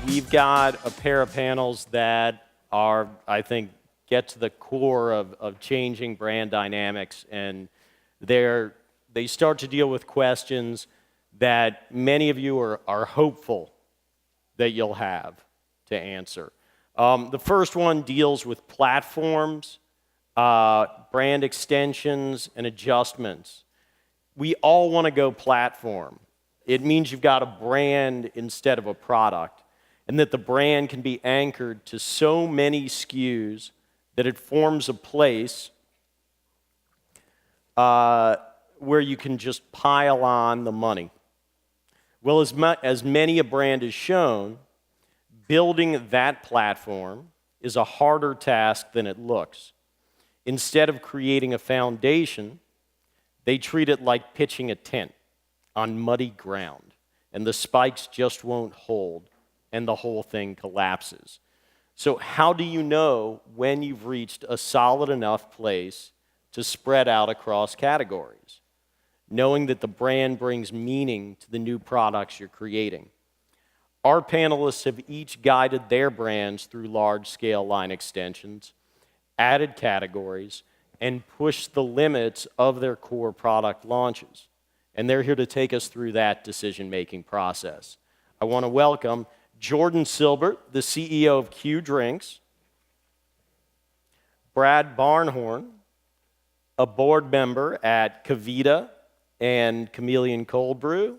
we've got a pair of panels that are, I think, get to the core of changing brand dynamics, and they start to deal with questions that many of you are hopeful that you'll have to answer. The first one deals with platforms, brand extensions, and adjustments. We all want to go platform. It means you've got a brand instead of a product, and that the brand can be anchored to so many SKUs that it forms a place where you can just pile on the money. Well, as many a brand has shown, building that platform is a harder task than it looks. Instead of creating a foundation, they treat it like pitching a tent on muddy ground, and the spikes just won't hold, and the whole thing collapses. So how do you know when you've reached a solid enough place to spread out across categories? Knowing that the brand brings meaning to the new products you're creating. Our panelists have each guided their brands through large-scale line extensions, added categories, and pushed the limits of their core product launches. And they're here to take us through that decision-making process. I want to welcome Jordan Silbert, the CEO of Q Drinks, Brad Barnhorn, a board member at KeVita and Chameleon Cold Brew,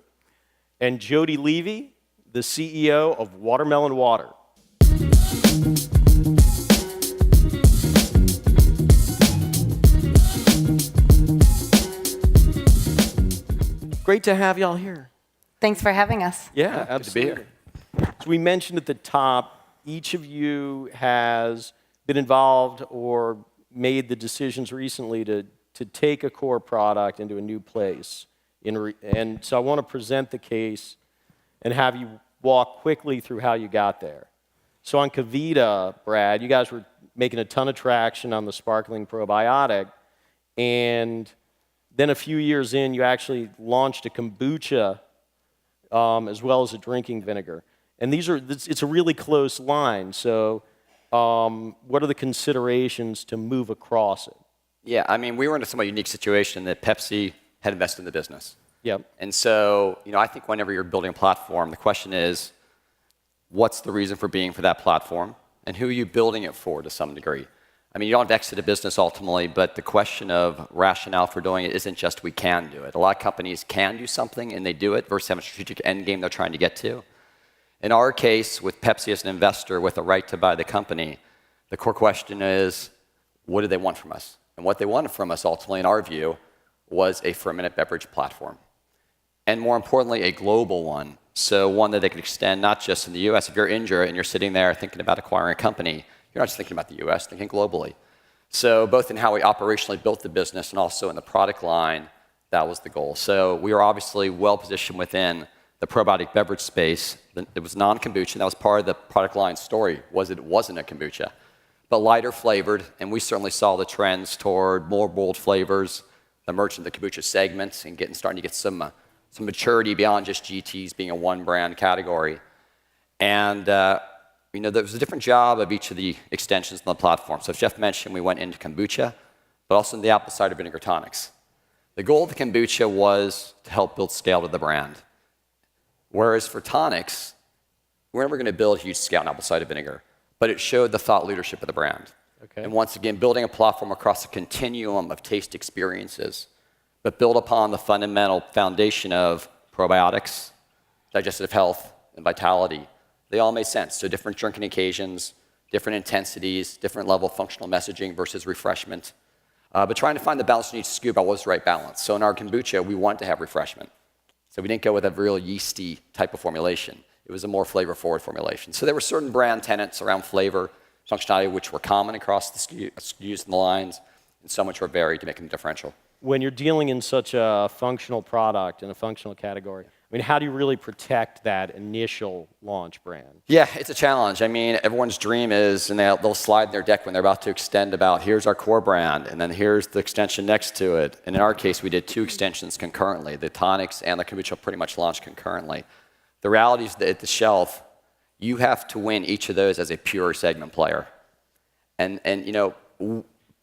and Jody Levy, the CEO of Watermelon Water. Great to have y'all here. Thanks for having us. Yeah, absolutely. Good to be here. So we mentioned at the top, each of you has been involved or made the decisions recently to take a core product into a new place. And so I want to present the case and have you walk quickly through how you got there. So on KeVita, Brad, you guys were making a ton of traction on the sparkling probiotic, and then a few years in, you actually launched a kombucha as well as a drinking vinegar. And it's a really close line, so what are the considerations to move across it? Yeah, I mean, we were in a somewhat unique situation that Pepsi had invested in the business. Yep. And so, I think whenever you're building a platform, the question is, what's the reason for being for that platform? And who are you building it for to some degree? I mean, you don't have to exit a business ultimately, but the question of rationale for doing it isn't just we can do it. A lot of companies can do something and they do it versus have a strategic end game they're trying to get to. In our case, with Pepsi as an investor with a right to buy the company, the core question is, what do they want from us? And what they wanted from us, ultimately, in our view, was a fermented beverage platform. And more importantly, a global one. So one that they could extend not just in the US. If you're injured and you're sitting there thinking about acquiring a company, you're not just thinking about the US, thinking globally. So both in how we operationally built the business and also in the product line, that was the goal. So we were obviously well positioned within the probiotic beverage space. It was non-kombucha. That was part of the product line story, was it wasn't a kombucha, but lighter flavored, and we certainly saw the trends toward more bold flavors, the emergence of the kombucha segments, and starting to get some maturity beyond just GTs being a one-brand category. And there was a different job of each of the extensions on the platform. So as Jeff mentioned, we went into kombucha, but also in the apple cider vinegar tonics. The goal of the kombucha was to help build scale to the brand. Whereas for tonics, we're never going to build huge scale in apple cider vinegar, but it showed the thought leadership of the brand. Okay. And once again, building a platform across a continuum of taste experiences, but build upon the fundamental foundation of probiotics, digestive health, and vitality. They all made sense. So different drinking occasions, different intensities, different level of functional messaging versus refreshment. But trying to find the balance in each SKU about what was the right balance. So in our kombucha, we wanted to have refreshment. So we didn't go with a real yeasty type of formulation. It was a more flavor-forward formulation. So there were certain brand tenets around flavor, functionality, which were common across the SKUs and the lines, and some which were varied to make them differential. When you're dealing in such a functional product, in a functional category, I mean, how do you really protect that initial launch brand? Yeah, it's a challenge. I mean, everyone's dream is, and they'll slide in their deck when they're about to extend about, here's our core brand, and then here's the extension next to it. And in our case, we did 2 extensions concurrently. The tonics and the kombucha pretty much launched concurrently. The reality is that at the shelf, you have to win each of those as a pure segment player. And you know,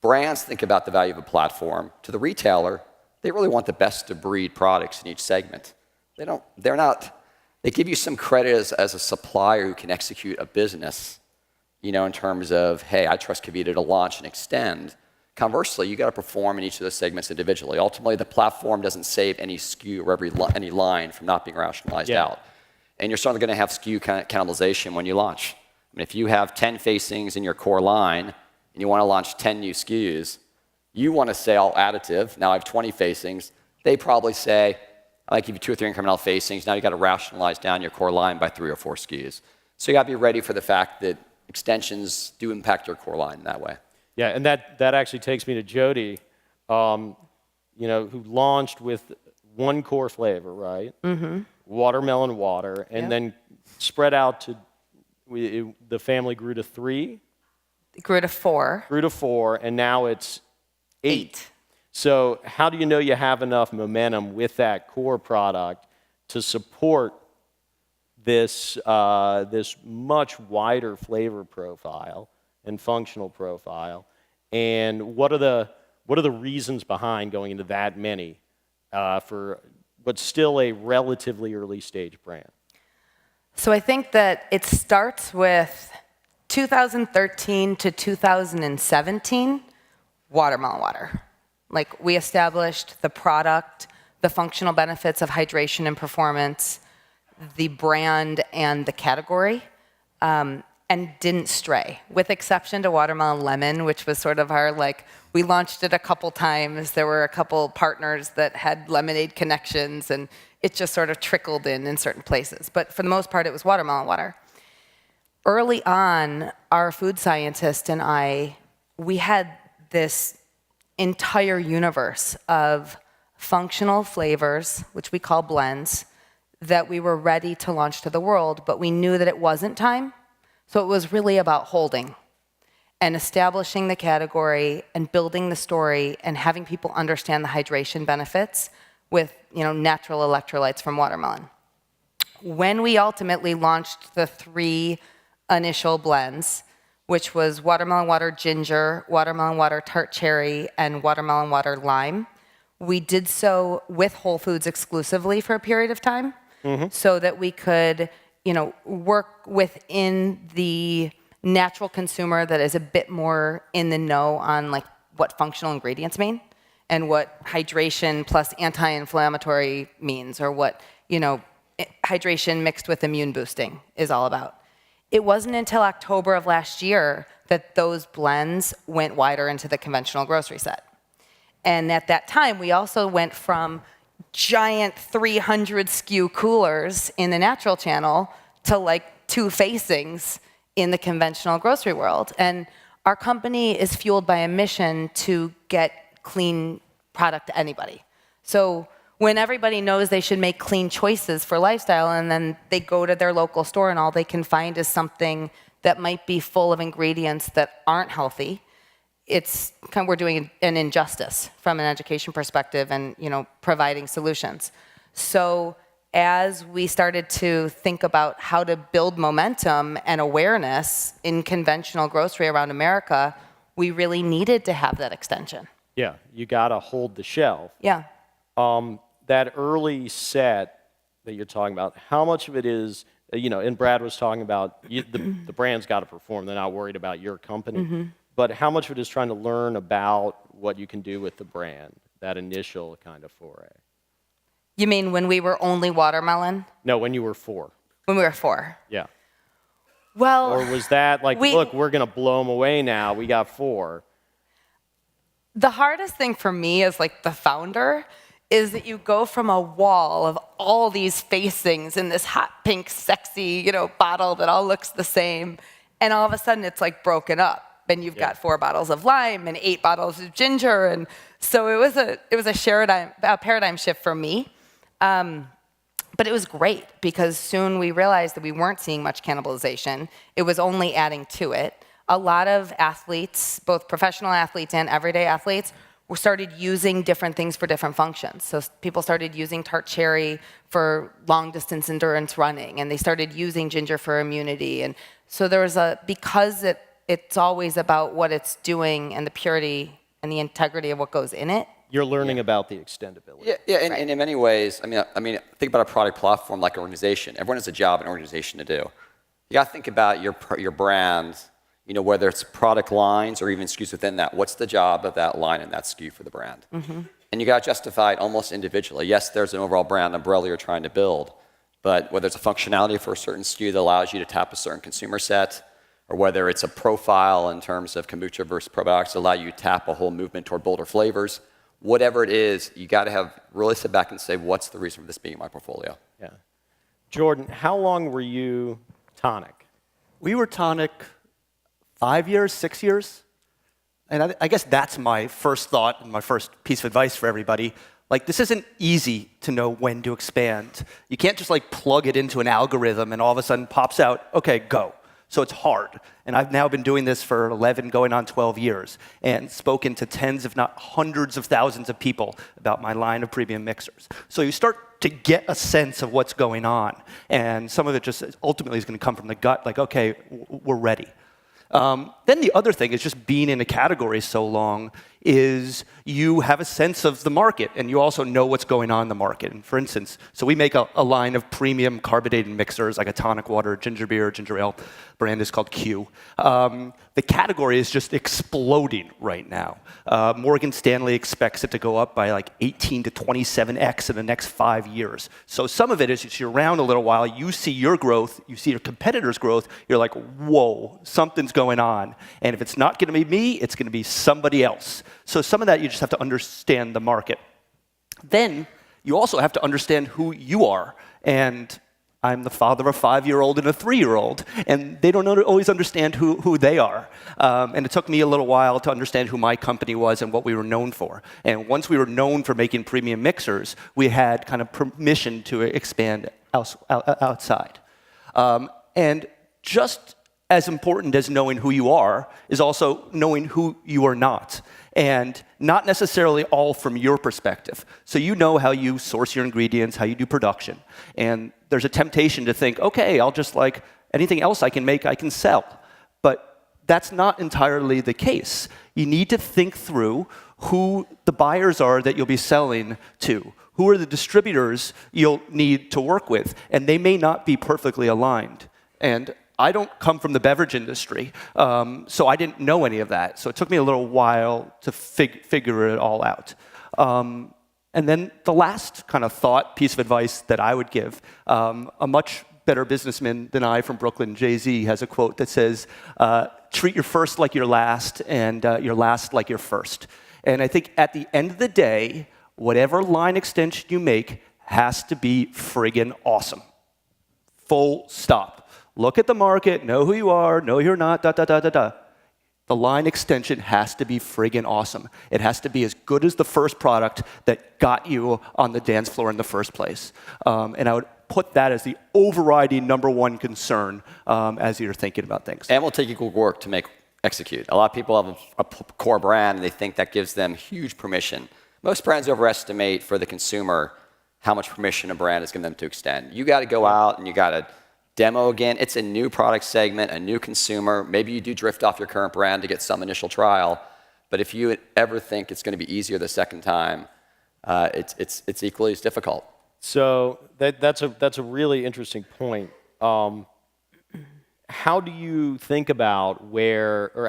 brands think about the value of a platform. To the retailer, they really want the best of breed products in each segment. They give you some credit as a supplier who can execute a business, you know, in terms of, hey, I trust KeVita to launch and extend. Conversely, you got to perform in each of those segments individually. Ultimately, the platform doesn't save any SKU or any line from not being rationalized out. And you're certainly going to have SKU cannibalization when you launch. I mean, if you have 10 facings in your core line and you want to launch 10 new SKUs, you want to sell additive. Now I have 20 facings. They probably say, I might give you 2 or 3 incremental facings. Now you got to rationalize down your core line by 3 or 4 SKUs. So you got to be ready for the fact that extensions do impact your core line in that way. Yeah, and that actually takes me to Jody, you know, who launched with one core flavor, right? Mm-hmm. Watermelon water, and then spread out to, the family grew to 3? It grew to 4. Grew to 4, and now it's 8. 8. So how do you know you have enough momentum with that core product to support this, this much wider flavor profile and functional profile? And what are the reasons behind going into that many for what's still a relatively early stage brand? So I think that it starts with 2013 to 2017, watermelon water. Like, we established the product, the functional benefits of hydration and performance, the brand and the category, and didn't stray, with exception to watermelon lemon, which was sort of our, like, we launched it a couple times. There were a couple partners that had lemonade connections, and it just sort of trickled in certain places. But for the most part, it was watermelon water. Early on, our food scientist and I, we had this entire universe of functional flavors, which we call blends, that we were ready to launch to the world, but we knew that it wasn't time. So it was really about holding and establishing the category and building the story and having people understand the hydration benefits with, you know, natural electrolytes from watermelon. When we ultimately launched the 3 initial blends, which was watermelon water ginger, watermelon water tart cherry, and watermelon water lime, we did so with Whole Foods exclusively for a period of time, so that we could, you know, work within the natural consumer that is a bit more in the know on, like, what functional ingredients mean and what hydration plus anti-inflammatory means, or what, you know, hydration mixed with immune boosting is all about. It wasn't until October of last year that those blends went wider into the conventional grocery set. And at that time, we also went from giant 300 SKU coolers in the natural channel to like 2 facings in the conventional grocery world. And our company is fueled by a mission to get clean product to anybody. So when everybody knows they should make clean choices for lifestyle, and then they go to their local store and all they can find is something that might be full of ingredients that aren't healthy, it's kind of, we're doing an injustice from an education perspective and, you know, providing solutions. So as we started to think about how to build momentum and awareness in conventional grocery around America, we really needed to have that extension. Yeah, you got to hold the shelf. Yeah. That early set that you're talking about, how much of it is, you know, and Brad was talking about the brand's got to perform. They're not worried about your company. But how much of it is trying to learn about what you can do with the brand, that initial kind of foray? You mean when we were only watermelon? No, when you were 4. When we were 4. Yeah. Well, or was that like, look, we're going to blow them away now. We got 4. The hardest thing for me as like the founder is that you go from a wall of all these facings in this hot pink, sexy, you know, bottle that all looks the same, and all of a sudden it's like broken up. And you've got 4 bottles of lime and 8 bottles of ginger, and so it was a paradigm shift for me. But it was great because soon we realized that we weren't seeing much cannibalization. It was only adding to it. A lot of athletes, both professional athletes and everyday athletes, started using different things for different functions. So people started using tart cherry for long distance endurance running, and they started using ginger for immunity. And so there was because it's always about what it's doing and the purity and the integrity of what goes in it. You're learning about the extendability. Yeah, and in many ways, I mean, think about a product platform like an organization. Everyone has a job in an organization to do. You got to think about your brand, whether it's product lines or even SKUs within that. What's the job of that line and that SKU for the brand? Mm-hmm. And you got to justify it almost individually. Yes, there's an overall brand umbrella you're trying to build, but whether it's a functionality for a certain SKU that allows you to tap a certain consumer set, or whether it's a profile in terms of kombucha versus probiotics that allow you to tap a whole movement toward bolder flavors, whatever it is, you got to really sit back and say, what's the reason for this being in my portfolio? Yeah. Jordan, how long were you tonic? We were tonic 5 years, 6 years. And I guess that's my first thought and my first piece of advice for everybody. Like, this isn't easy to know when to expand. You can't just plug it into an algorithm and all of a sudden pops out, okay, go. So it's hard. And I've now been doing this for 11, going on 12 years, and spoken to tens, if not hundreds of thousands of people about my line of premium mixers. So you start to get a sense of what's going on. And some of it just ultimately is going to come from the gut, like, okay, we're ready. Then the other thing is just being in a category so long is you have a sense of the market, and you also know what's going on in the market. And for instance, so we make a line of premium carbonated mixers, like a tonic water, ginger beer, ginger ale. Brand is called Q. The category is just exploding right now. Morgan Stanley expects it to go up by 18 to 27x in the next 5 years. So some of it is you're around a little while, you see your growth, you see your competitors' growth, you're like, whoa, something's going on. And if it's not going to be me, it's going to be somebody else. So some of that you just have to understand the market. Then you also have to understand who you are. And I'm the father of a 5-year-old and a 3-year-old, and they don't always understand who they are. And it took me a little while to understand who my company was and what we were known for. And once we were known for making premium mixers, we had kind of permission to expand outside. And just as important as knowing who you are is also knowing who you are not. And not necessarily all from your perspective. So you know how you source your ingredients, how you do production. And there's a temptation to think, okay, I'll just anything else I can make, I can sell. But that's not entirely the case. You need to think through who the buyers are that you'll be selling to. Who are the distributors you'll need to work with? And they may not be perfectly aligned. And I don't come from the beverage industry, so I didn't know any of that. So it took me a little while to figure it all out. And then the last kind of piece of advice that I would give, a much better businessman than I from Brooklyn, Jay-Z, has a quote that says, treat your first like your last and your last like your first. And I think at the end of the day, whatever line extension you make has to be friggin' awesome. Full stop. Look at the market, know who you are, know who you're not, The line extension has to be friggin' awesome. It has to be as good as the first product that got you on the dance floor in the first place. And I would put that as the overriding #1 concern as you're thinking about things. And will take equal work to execute. A lot of people have a core brand, and they think that gives them huge permission. Most brands overestimate for the consumer how much permission a brand is giving them to extend. You got to go out and you got to demo again. It's a new product segment, a new consumer. Maybe you do drift off your current brand to get some initial trial, but if you ever think it's going to be easier the second time, it's equally as difficult. So that's a really interesting point. How do you think about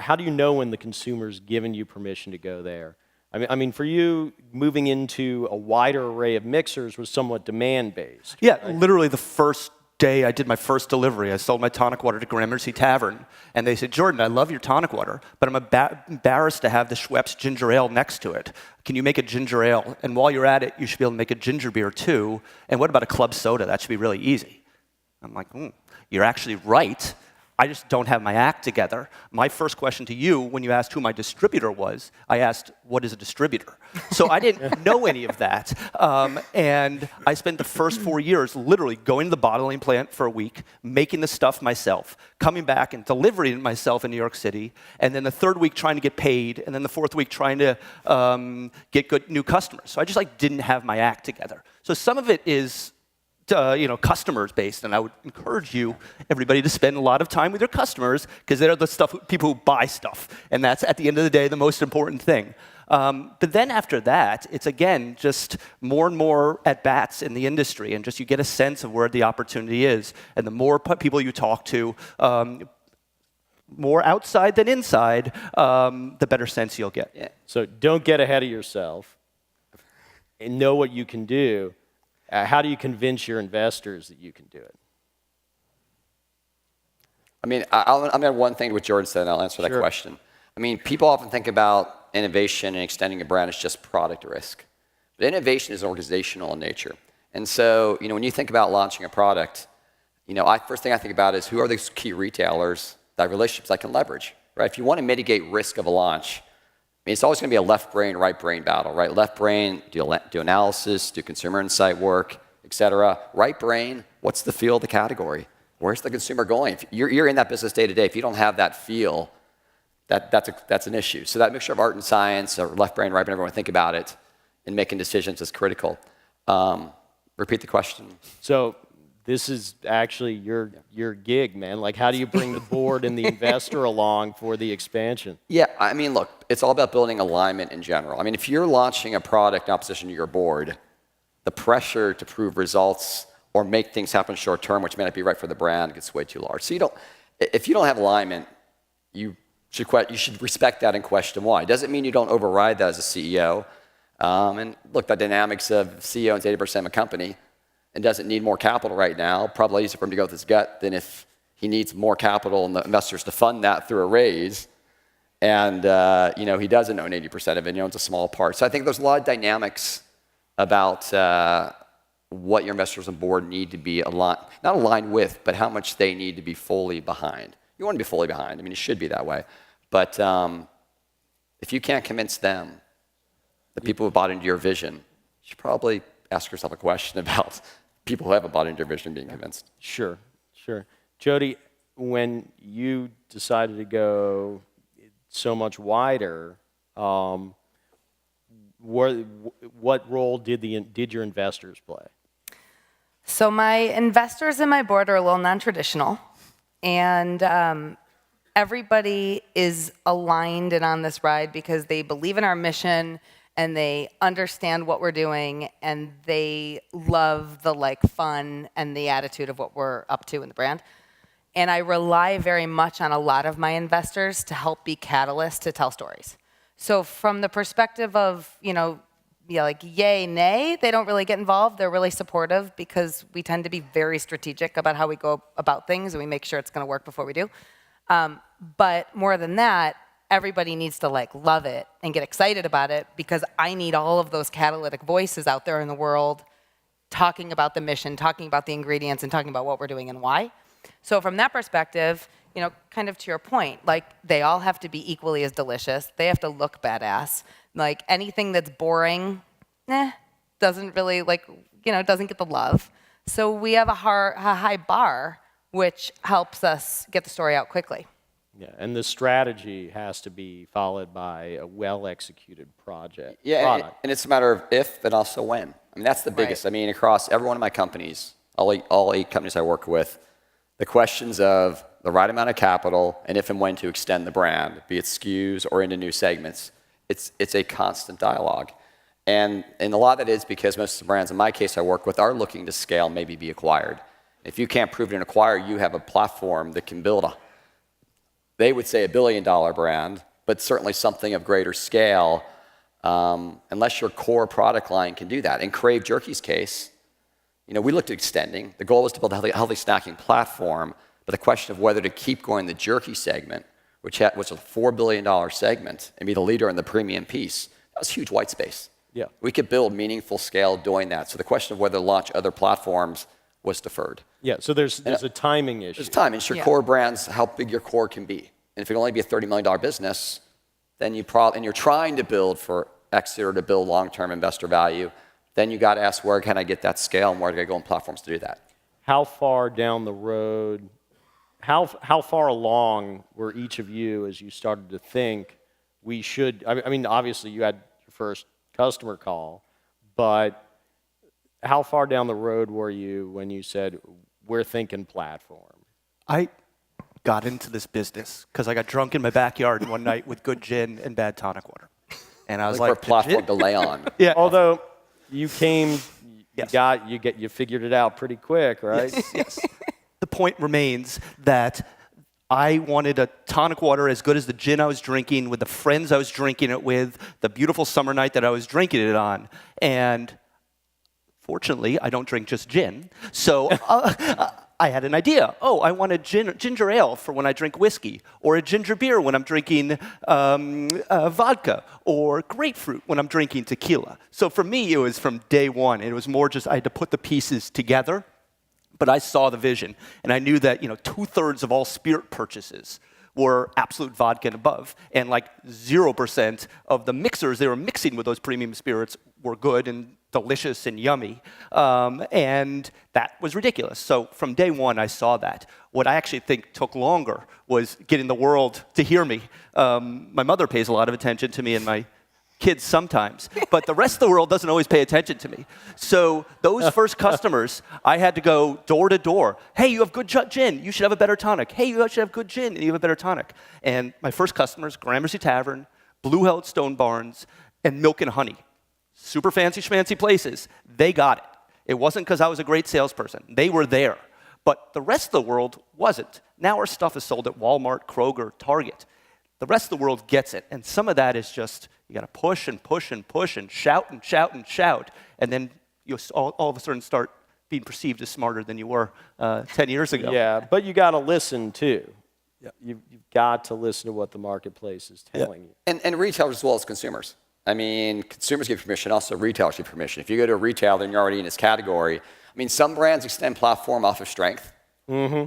how do you know when the consumer's given you permission to go there? I mean, for you, moving into a wider array of mixers was somewhat demand-based. Yeah, right? Literally the first day I did my first delivery, I sold my tonic water to Gramercy Tavern, and they said, Jordan, I love your tonic water, but I'm embarrassed to have the Schweppes ginger ale next to it. Can you make a ginger ale? And while you're at it, you should be able to make a ginger beer too. And what about a club soda? That should be really easy. I'm like, you're actually right. I just don't have my act together. My first question to you, when you asked who my distributor was, I asked, what is a distributor? So I didn't know any of that. And I spent the first 4 years literally going to the bottling plant for a week, making the stuff myself, coming back and delivering it myself in New York City, and then the third week trying to get paid, and then the fourth week trying to get good new customers. So I just didn't have my act together. So some of it is customers based, and I would encourage everybody to spend a lot of time with your customers because they're the people who buy stuff, and that's at the end of the day the most important thing. But then after that, it's again just more and more at bats in the industry, and just you get a sense of where the opportunity is, and the more people you talk to, more outside than inside, the better sense you'll get. Yeah. So don't get ahead of yourself, and know what you can do. How do you convince your investors that you can do it? I mean, I'm going to add one thing to what Jordan said, and I'll answer that question. I mean, people often think about innovation and extending a brand as just product risk. But innovation is organizational in nature. And so, when you think about launching a product, first thing I think about is who are those key retailers, that relationships I can leverage, right? If you want to mitigate risk of a launch, it's always going to be a left brain, right brain battle, right? Left brain, do analysis, do consumer insight work, et cetera. Right brain, what's the feel of the category? Where's the consumer going? If you're in that business day to day. If you don't have that feel, that's an issue. So that mixture of art and science, or left brain, right brain, everyone think about it, and making decisions is critical. Repeat the question. So this is actually your gig, man. Like, how do you bring the board and the investor along for the expansion? Yeah, I mean, look, it's all about building alignment in general. I mean, if you're launching a product in opposition to your board, the pressure to prove results or make things happen short term, which may not be right for the brand, gets way too large. So if you don't have alignment, you should respect that and question why. It doesn't mean you don't override that as a CEO. And look, the dynamics of CEO owns 80% of a company and doesn't need more capital right now, probably easier for him to go with his gut than if he needs more capital and the investors to fund that through a raise. And he doesn't own 80% of it, he owns a small part. So I think there's a lot of dynamics about what your investors and board need to be not aligned with, but how much they need to be fully behind. You want to be fully behind. I mean, it should be that way. But if you can't convince them, the people who bought into your vision, you should probably ask yourself a question about people who haven't bought into your vision being convinced. Sure. Jody, when you decided to go so much wider, what role did your investors play? So my investors and my board are a little non-traditional, and everybody is aligned and on this ride because they believe in our mission and they understand what we're doing and they love the fun and the attitude of what we're up to in the brand. And I rely very much on a lot of my investors to help be catalysts to tell stories. So from the perspective of, yay, nay, they don't really get involved. They're really supportive because we tend to be very strategic about how we go about things and we make sure it's going to work before we do. But more than that, everybody needs to love it and get excited about it because I need all of those catalytic voices out there in the world talking about the mission, talking about the ingredients, and talking about what we're doing and why. So from that perspective, kind of to your point, they all have to be equally as delicious. They have to look badass. Anything that's boring, doesn't really doesn't get the love. So we have a high bar, which helps us get the story out quickly. Yeah, and the strategy has to be followed by a well-executed product. Yeah, and it's a matter of if and also when. I mean, that's the biggest. Right. I mean, across every one of my companies, all eight companies I work with, the questions of the right amount of capital and if and when to extend the brand, be it SKUs or into new segments, it's a constant dialogue. And a lot of that is because most of the brands, in my case I work with, are looking to scale, maybe be acquired. If you can't prove it and acquire, you have a platform that can build they would say $1 billion brand, but certainly something of greater scale, unless your core product line can do that. In Crave Jerky's case, we looked at extending. The goal was to build a healthy snacking platform, but the question of whether to keep going the jerky segment, which was a $4 billion segment, and be the leader in the premium piece, that was huge white space. Yeah. We could build meaningful scale doing that. So the question of whether to launch other platforms was deferred. Yeah, so there's a timing issue. There's time. It's your core brands, how big your core can be. And if it can only be a $30 million business, then and you're trying to build for exit or to build long-term investor value, then you got to ask, where can I get that scale and where do I go on platforms to do that? How far down the road, how far along were each of you as you started to think we should, I mean, obviously you had your first customer call, but how far down the road were you when you said, we're thinking platform? I got into this business because I got drunk in my backyard one night with good gin and bad tonic water. And I was like, for a platform to lay on. Yeah. Although you came, Yes. you figured it out pretty quick, right? Yes. The point remains that I wanted a tonic water as good as the gin I was drinking with the friends I was drinking it with, the beautiful summer night that I was drinking it on. And fortunately, I don't drink just gin. So I had an idea. Oh, I want a ginger ale for when I drink whiskey, or a ginger beer when I'm drinking vodka, or grapefruit when I'm drinking tequila. So for me, it was from day one. It was more just I had to put the pieces together, but I saw the vision, and I knew that 2/3 of all spirit purchases were absolute vodka and above, and like 0% of the mixers they were mixing with those premium spirits were good and delicious and yummy, and that was ridiculous. So from day one, I saw that. What I actually think took longer was getting the world to hear me. My mother pays a lot of attention to me and my kids sometimes, but the rest of the world doesn't always pay attention to me. So those first customers, I had to go door to door. Hey, you have good gin. You should have a better tonic. Hey, you should have good gin and you have a better tonic. And my first customers, Gramercy Tavern, Blue Held Stone Barns, and Milk and Honey. Super fancy schmancy places. They got it. It wasn't because I was a great salesperson. They were there. But the rest of the world wasn't. Now our stuff is sold at Walmart, Kroger, Target. The rest of the world gets it. And some of that is just, you got to push and push and push and shout and shout and shout. And then you'll all of a sudden start being perceived as smarter than you were 10 years ago. Yeah, but you got to listen too. Yeah. You've got to listen to what the marketplace is telling you. And retailers as well as consumers. I mean, consumers give permission, also retailers give permission. If you go to a retailer and you're already in this category, I mean, some brands extend platform off of strength. Mm-hmm.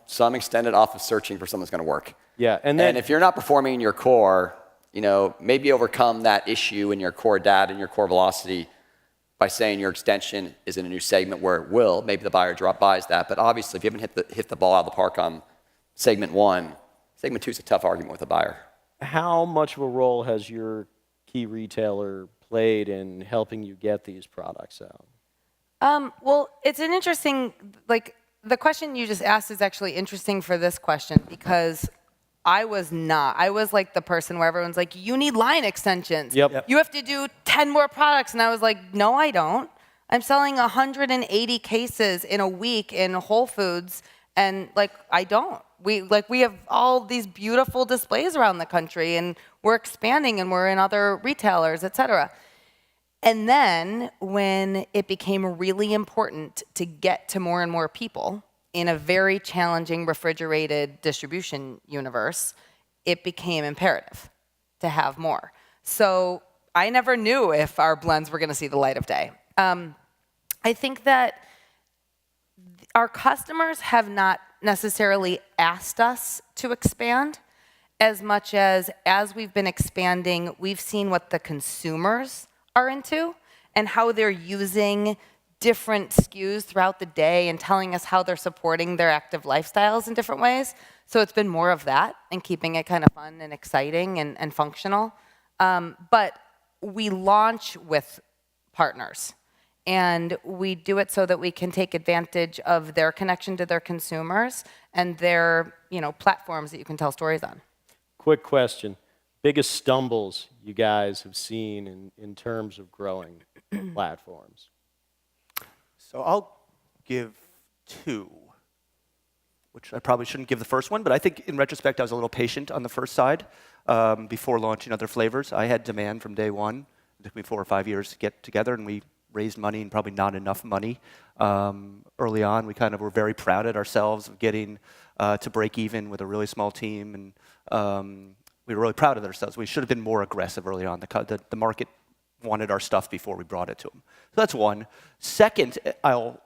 Some extend it off of searching for something that's going to work. Yeah, and if you're not performing in your core, maybe overcome that issue in your core data and your core velocity by saying your extension is in a new segment where it will. Maybe the buyer buys that, but obviously if you haven't hit the ball out of the park on segment 1, segment 2 is a tough argument with a buyer. How much of a role has your key retailer played in helping you get these products out? Well, it's an interesting, the question you just asked is actually interesting for this question because I was like the person where everyone's like, you need line extensions. Yep. You have to do 10 more products. And I was like, no, I don't. I'm selling 180 cases in a week in Whole Foods. And I don't. We have all these beautiful displays around the country and we're expanding and we're in other retailers, et cetera. And then when it became really important to get to more and more people in a very challenging refrigerated distribution universe, it became imperative to have more. So I never knew if our blends were going to see the light of day. I think that our customers have not necessarily asked us to expand as much as we've been expanding, we've seen what the consumers are into and how they're using different SKUs throughout the day and telling us how they're supporting their active lifestyles in different ways. So it's been more of that and keeping it kind of fun and exciting and functional. But we launch with partners. And we do it so that we can take advantage of their connection to their consumers and their platforms that you can tell stories on. Quick question. Biggest stumbles you guys have seen in terms of growing platforms? So I'll give 2, which I probably shouldn't give the first one, but I think in retrospect I was a little patient on the first side before launching other flavors. I had demand from day one. It took me 4 or 5 years to get together, and we raised money and probably not enough money. Early on, we kind of were very proud at ourselves of getting to break even with a really small team, and we were really proud of ourselves. We should have been more aggressive early on. The market wanted our stuff before we brought it to them. So that's one. Second, I'll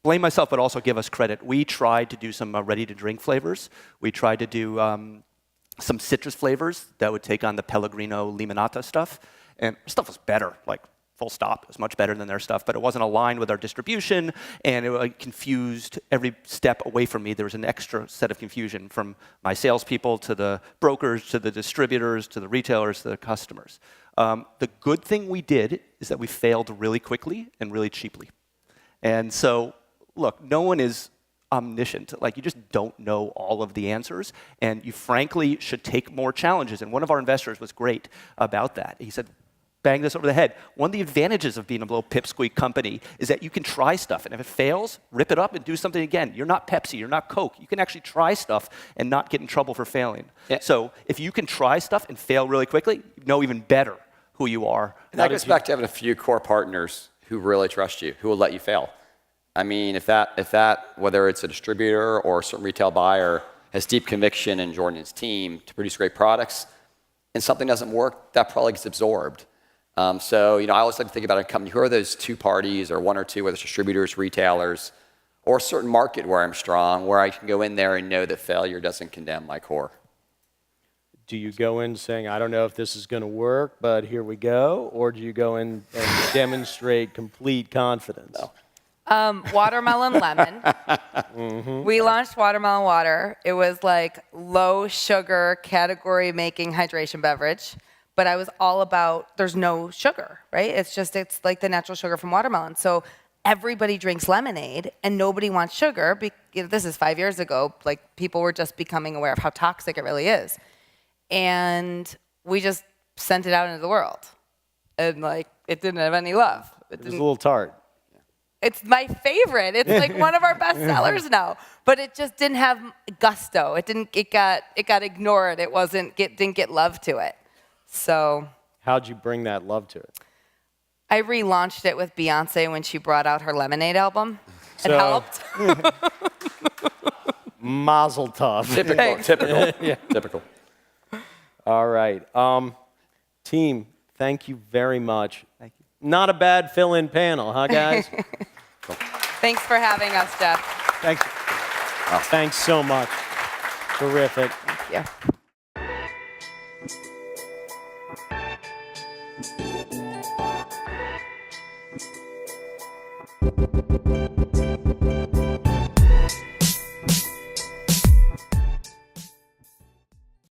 blame myself, but also give us credit. We tried to do some ready-to-drink flavors. We tried to do some citrus flavors that would take on the Pellegrino Limonata stuff. And stuff was better, like full stop. It was much better than their stuff, but it wasn't aligned with our distribution, and it confused every step away from me. There was an extra set of confusion from my salespeople to the brokers to the distributors to the retailers to the customers. The good thing we did is that we failed really quickly and really cheaply. And so, look, no one is omniscient. Like, you just don't know all of the answers, and you frankly should take more challenges. And one of our investors was great about that. He said, bang this over the head. One of the advantages of being a little pipsqueak company is that you can try stuff, and if it fails, rip it up and do something again. You're not Pepsi, you're not Coke. You can actually try stuff and not get in trouble for failing. Yeah. So if you can try stuff and fail really quickly, you know even better who you are. And that goes back to having a few core partners who really trust you, who will let you fail. I mean, if that, whether it's a distributor or a certain retail buyer, has deep conviction in Jordan and his team to produce great products, and something doesn't work, that probably gets absorbed. So, I always like to think about a company. Who are those two parties, or one or two, whether it's distributors, retailers, or a certain market where I'm strong, where I can go in there and know that failure doesn't condemn my core? Do you go in saying, I don't know if this is going to work, but here we go? Or do you go in and demonstrate complete confidence? No. Watermelon lemon. We launched watermelon water. It was like low sugar category making hydration beverage, but I was all about there's no sugar, right? It's like the natural sugar from watermelon. So everybody drinks lemonade and nobody wants sugar. This is 5 years ago. Like, people were just becoming aware of how toxic it really is. And we just sent it out into the world. And it didn't have any love. It was a little tart. It's my favorite. It's like one of our best sellers now. But it just didn't have gusto. It got ignored. Didn't get love to it. So how'd you bring that love to it? I relaunched it with Beyonce when she brought out her Lemonade album. It helped. Mazel tov. Typical. All right. Team, thank you very much. Thank you. Not a bad fill-in panel, huh, guys? Thanks for having us, Jeff. Thanks. Oh, thanks so much. Terrific. Thank you.